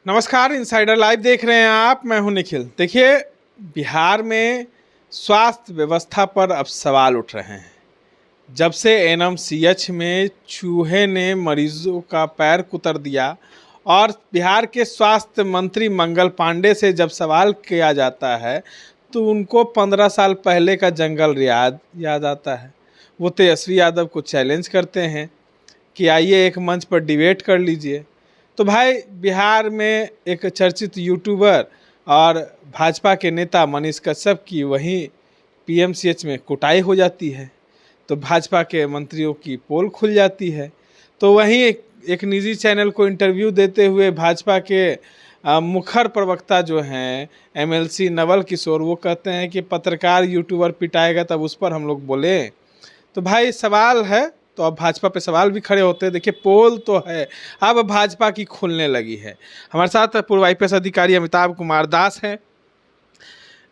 नमस्कार, insider live देख रहे हैं आप। मैं हूं निखिल। देखिए, बिहार में स्वास्थ्य व्यवस्था पर अब सवाल उठ रहे हैं। जब से एनएमसीएच में चूहे ने मरीजों का पैर कुतर दिया और बिहार के स्वास्थ्य मंत्री मंगल पांडे से जब सवाल किया जाता है तो उनको 15 साल पहले का जंगल याद आता है। वो तेजस्वी यादव को चैलेंज करते हैं कि आइए एक मंच पर डिबेट कर लीजिए। तो भाई, बिहार में एक चर्चित यूट्यूबर और भाजपा के नेता मनीष कश्यप की वहीं पीएमसीएच में कुटाई हो जाती है, तो भाजपा के मंत्रियों की पोल खुल जाती है। तो वहीं एक निजी चैनल को इंटरव्यू देते हुए भाजपा के मुखर प्रवक्ता जो हैं एमएलसी नवल किशोर, वो कहते हैं कि पत्रकार यूट्यूबर पिटाएगा तब उस पर हम लोग बोले। तो भाई सवाल है, तो अब भाजपा पे सवाल भी खड़े होते हैं। देखिए, पोल तो है, अब भाजपा की खुलने लगी है। हमारे साथ पूर्व आईपीएस अधिकारी अमिताभ कुमार दास हैं।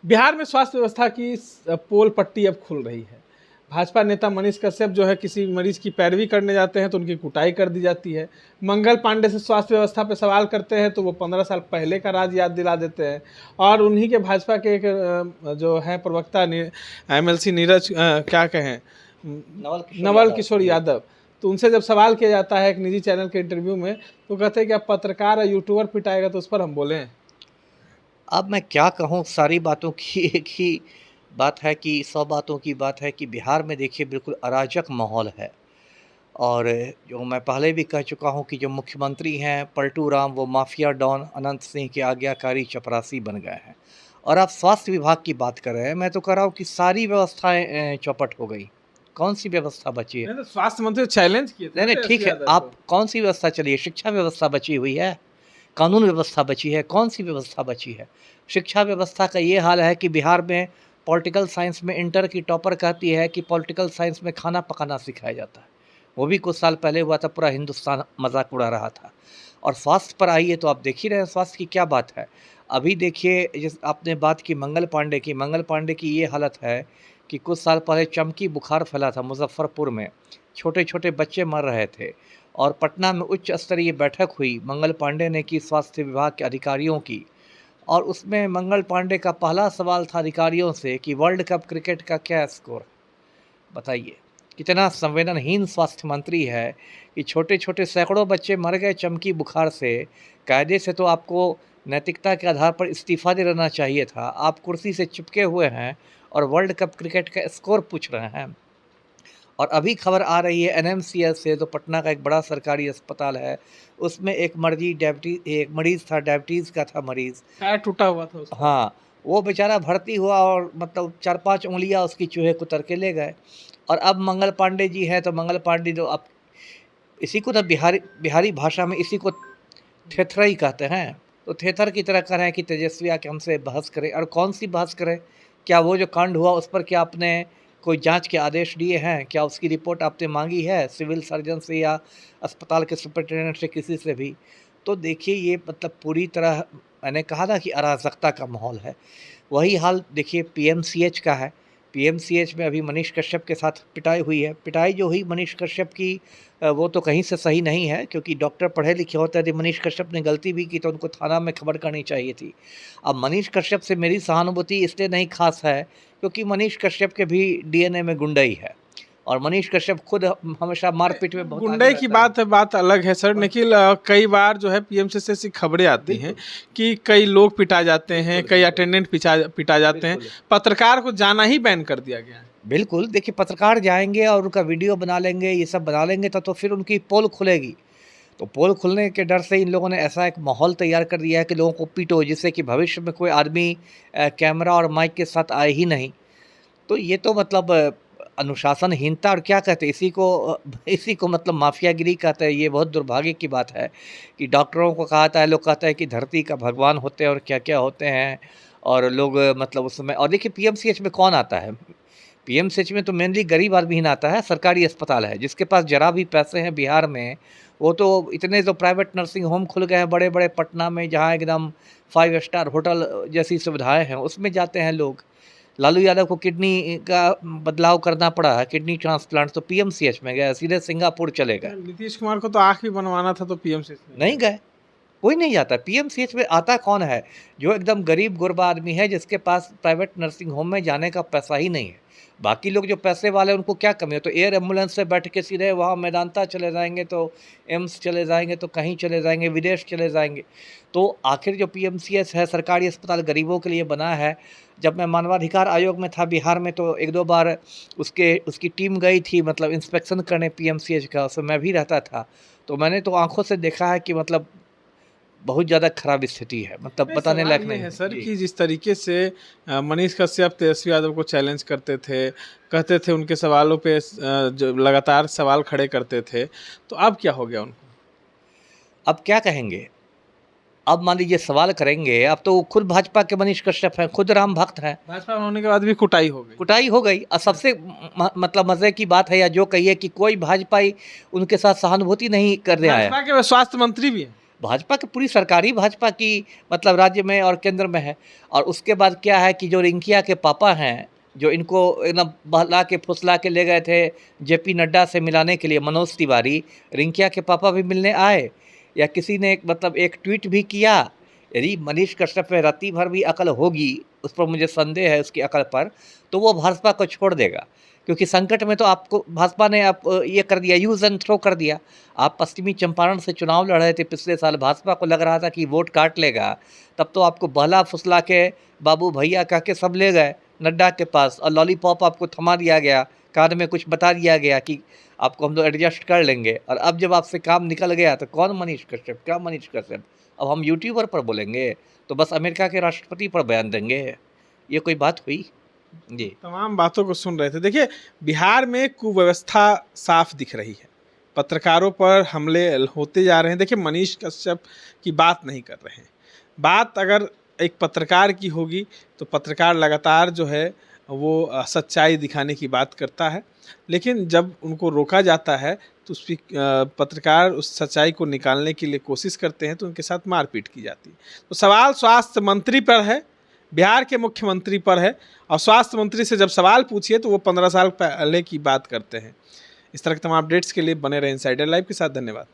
बिहार में स्वास्थ्य व्यवस्था की पोल पट्टी अब खुल रही है। भाजपा नेता मनीष कश्यप जो है, किसी मरीज की पैरवी करने जाते हैं तो उनकी कुटाई कर दी जाती है। मंगल पांडे से स्वास्थ्य व्यवस्था पे सवाल करते हैं तो वो 15 साल पहले का राज याद दिला देते हैं। और उन्हीं के भाजपा के एक जो है प्रवक्ता एमएलसी नीरज क्या कहें नवल किशोर यादव, तो उनसे जब सवाल किया जाता है एक निजी चैनल के इंटरव्यू में, तो कहते हैं कि आप पत्रकार और यूट्यूबर पिटाएगा तो उस पर हम बोलें। अब मैं क्या कहूँ, सारी बातों की एक ही बात है कि 100 बातों की बात है कि बिहार में देखिए बिल्कुल अराजक माहौल है। और जो मैं पहले भी कह चुका हूँ कि जो मुख्यमंत्री हैं पलटू राम, वो माफिया डॉन अनंत सिंह के आज्ञाकारी चपरासी बन गए हैं। और आप स्वास्थ्य विभाग की बात कर रहे हैं, मैं तो कह रहा हूँ कि सारी व्यवस्थाएं चौपट हो गई। कौन सी व्यवस्था बची है? तो स्वास्थ्य मंत्री चैलेंज किए थे। नहीं, ठीक है, आप कौन सी व्यवस्था चली है? शिक्षा व्यवस्था बची हुई है, कानून व्यवस्था बची है, कौन सी व्यवस्था बची है? शिक्षा व्यवस्था का ये हाल है कि बिहार में पॉलिटिकल साइंस में इंटर की टॉपर कहती है कि पॉलिटिकल साइंस में खाना पकाना सिखाया जाता है। वो भी कुछ साल पहले हुआ था, पूरा हिंदुस्तान मजाक उड़ा रहा था। और स्वास्थ्य पर आइए तो आप देख ही रहे हैं स्वास्थ्य की क्या बात है। अभी देखिए, जिस आपने बात की मंगल पांडे की ये हालत है कि कुछ साल पहले चमकी बुखार फैला था मुजफ्फरपुर में, छोटे छोटे बच्चे मर रहे थे। और पटना में उच्च स्तरीय बैठक हुई मंगल पांडे ने की स्वास्थ्य विभाग के अधिकारियों की, और उसमें मंगल पांडे का पहला सवाल था अधिकारियों से कि वर्ल्ड कप क्रिकेट का क्या स्कोर। बताइए कितना संवेदनहीन स्वास्थ्य मंत्री है कि छोटे छोटे सैकड़ों बच्चे मर गए चमकी बुखार से। कायदे से तो आपको नैतिकता के आधार पर इस्तीफा दे देना चाहिए था। आप कुर्सी से चिपके हुए हैं और वर्ल्ड कप क्रिकेट का स्कोर पूछ रहे हैं। और अभी खबर आ रही है एनएमसीएच से, तो पटना का एक बड़ा सरकारी अस्पताल है, उसमें एक मरीज़ था, डायबिटीज़ का था मरीज़, पैर टूटा हुआ था उसका। हाँ, वो बेचारा भर्ती हुआ और मतलब 4-5 उंगलियां उसकी चूहे कुतर के ले गए। और अब मंगल पांडे जी हैं, तो मंगल पांडे जो अब इसी को तो बिहारी भाषा में इसी को थेथरा ही कहते हैं। तो थेथर की तरह कह रहे हैं कि तेजस्वी आके हमसे बहस करे। और कौन सी बहस करे? क्या वो जो कांड हुआ उस पर क्या आपने कोई जांच के आदेश दिए हैं? क्या उसकी रिपोर्ट आपने मांगी है सिविल सर्जन से या अस्पताल के सुपरिटेंडेंट से, किसी से भी? तो देखिए, ये मतलब पूरी तरह, मैंने कहा था कि अराजकता का माहौल है। वही हाल देखिए पीएमसीएच का है। पीएमसीएच में अभी मनीष कश्यप के साथ पिटाई हुई है। पिटाई जो हुई मनीष कश्यप की, वो तो कहीं से सही नहीं है, क्योंकि डॉक्टर पढ़े लिखे होते हैं। यदि मनीष कश्यप ने गलती भी की तो उनको थाना में खबर करनी चाहिए थी। अब मनीष कश्यप से मेरी सहानुभूति इसलिए नहीं खास है क्योंकि मनीष कश्यप के भी डीएनए में गुंडई है, और मनीष कश्यप खुद हमेशा मारपीट में बहुत गुंडई की बात अलग है सर निखिल। कई बार जो है पीएमसीएच से ऐसी खबरें आती हैं कि कई लोग पिटा जाते हैं, कई अटेंडेंट पिटा जाते हैं। पत्रकार को जाना ही बैन कर दिया गया है। बिल्कुल, देखिए पत्रकार जाएंगे और उनका वीडियो बना लेंगे, ये सब बना लेंगे, तो फिर उनकी पोल खुलेगी। तो पोल खुलने के डर से इन लोगों ने ऐसा एक माहौल तैयार कर दिया है कि लोगों को पीटो, जिससे कि भविष्य में कोई आदमी कैमरा और माइक के साथ आए ही नहीं। तो ये तो मतलब अनुशासनहीनता, और क्या कहते हैं इसी को मतलब माफियागिरी कहते हैं। ये बहुत दुर्भाग्य की बात है कि डॉक्टरों को कहा था, लोग कहते हैं कि धरती का भगवान होते हैं और क्या क्या होते हैं, और लोग मतलब उसमें। और देखिए पीएमसीएच में कौन आता है? पीएमसीएच में तो मेनली गरीब आदमी ही आता है। सरकारी अस्पताल है, जिसके पास जरा भी पैसे हैं बिहार में, वो तो इतने जो प्राइवेट नर्सिंग होम खुल गए हैं बड़े बड़े पटना में, जहाँ एकदम 5 स्टार होटल जैसी सुविधाएं हैं, उसमें जाते हैं लोग। लालू यादव को किडनी का बदलाव करना पड़ा है, किडनी ट्रांसप्लांट, तो पीएमसीएच में गए, सीधे सिंगापुर चले गए। नीतीश कुमार को तो आँख भी बनवाना था तो पीएमसीएच नहीं गए, कोई नहीं जाता। पीएमसीएच में आता कौन है? जो एकदम गरीब गुरबा आदमी है, जिसके पास प्राइवेट नर्सिंग होम में जाने का पैसा ही नहीं है। बाकी लोग जो पैसे वाले हैं, उनको क्या कमी है? तो एयर एम्बुलेंस से बैठ के सीधे वहाँ मेदांता चले जाएंगे, तो एम्स चले जाएंगे, तो कहीं चले जाएंगे, विदेश चले जाएंगे। तो आखिर जो पीएमसीएच है, सरकारी अस्पताल गरीबों के लिए बना है। जब मैं मानवाधिकार आयोग में था बिहार में, तो एक दो बार उसकी टीम गई थी, मतलब इंस्पेक्शन करने पीएमसीएच का, उसमें मैं भी रहता था। तो मैंने तो आंखों से देखा है कि मतलब बहुत ज़्यादा खराब स्थिति है, मतलब नहीं, बताने सवाल लायक ये नहीं है है सर जी। कि जिस तरीके से मनीष कश्यप तेजस्वी यादव को चैलेंज करते थे, कहते थे उनके सवालों पे जो लगातार सवाल खड़े करते थे, तो अब क्या हो गया उनको? अब क्या कहेंगे? अब मान लीजिए सवाल करेंगे, अब तो खुद भाजपा के मनीष कश्यप हैं, खुद राम भक्त हैं। भाजपा में होने के बाद भी कुटाई हो गई। कुटाई हो गई। और सबसे मतलब मज़े की बात है, या जो कहिए कि कोई भाजपाई उनके साथ सहानुभूति नहीं करने आया। भाजपा के स्वास्थ्य मंत्री भी हैं। भाजपा की पूरी सरकारी भाजपा की मतलब राज्य में और केंद्र में है। और उसके बाद क्या है कि जो रिंकिया के पापा हैं, जो इनको एकदम बहला के फुसला के ले गए थे जेपी नड्डा से मिलाने के लिए, मनोज तिवारी, रिंकिया के पापा भी मिलने आए, या किसी ने मतलब एक ट्वीट भी किया। यदि मनीष कश्यप में राती भर भी अकल होगी, उस पर मुझे संदेह है उसकी अकल पर, तो वो भाजपा को छोड़ देगा। क्योंकि संकट में तो आपको भाजपा ने आप ये कर दिया, यूज़ एंड थ्रो कर दिया। आप पश्चिमी चंपारण से चुनाव लड़ रहे थे पिछले साल, भाजपा को लग रहा था कि वोट काट लेगा, तब तो आपको बहला फुसला के बाबू भैया कह के सब ले गए नड्डा के पास, और लॉलीपॉप आपको थमा दिया गया, कान में कुछ बता दिया गया कि आपको हम लोग एडजस्ट कर लेंगे। और अब जब आपसे काम निकल गया तो कौन मनीष कश्यप, क्या मनीष कश्यप? अब हम यूट्यूबर पर बोलेंगे तो बस अमेरिका के राष्ट्रपति पर बयान देंगे। ये कोई बात हुई? जी। तमाम बातों को सुन रहे थे। देखिए, बिहार में कुव्यवस्था साफ दिख रही है, पत्रकारों पर हमले होते जा रहे हैं। देखिए, मनीष कश्यप की बात नहीं कर रहे हैं। बात अगर एक पत्रकार की होगी तो पत्रकार लगातार जो है वो सच्चाई दिखाने की बात करता है, लेकिन जब उनको रोका जाता है तो उस पत्रकार उस सच्चाई को निकालने के लिए कोशिश करते हैं तो उनके साथ मारपीट की जाती है। तो सवाल स्वास्थ्य मंत्री पर है, बिहार के मुख्यमंत्री पर है, और स्वास्थ्य मंत्री से जब सवाल पूछिए तो वो 15 साल पहले की बात करते हैं। इस तरह के तमाम अपडेट्स के लिए बने रहे इनसाइडर लाइव के साथ। धन्यवाद।